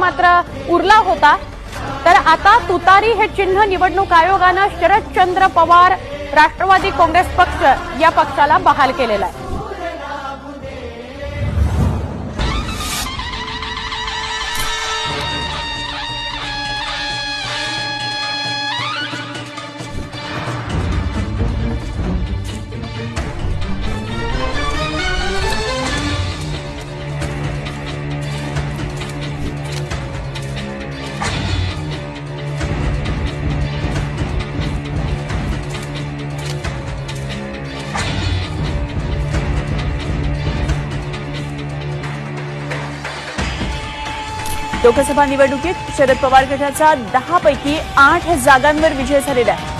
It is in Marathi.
मात्र उरला होता। तर आता तुतारी हे चिन्ह निवडणूक आयोगानं शरदचंद्र पवार राष्ट्रवादी काँग्रेस पक्ष या पक्षाला बहाल केलेला आहे। लोकसभा निवडणुकीत शरद पवार गटाचा 10 पैकी 8 जागांवर विजय झालेला आहे।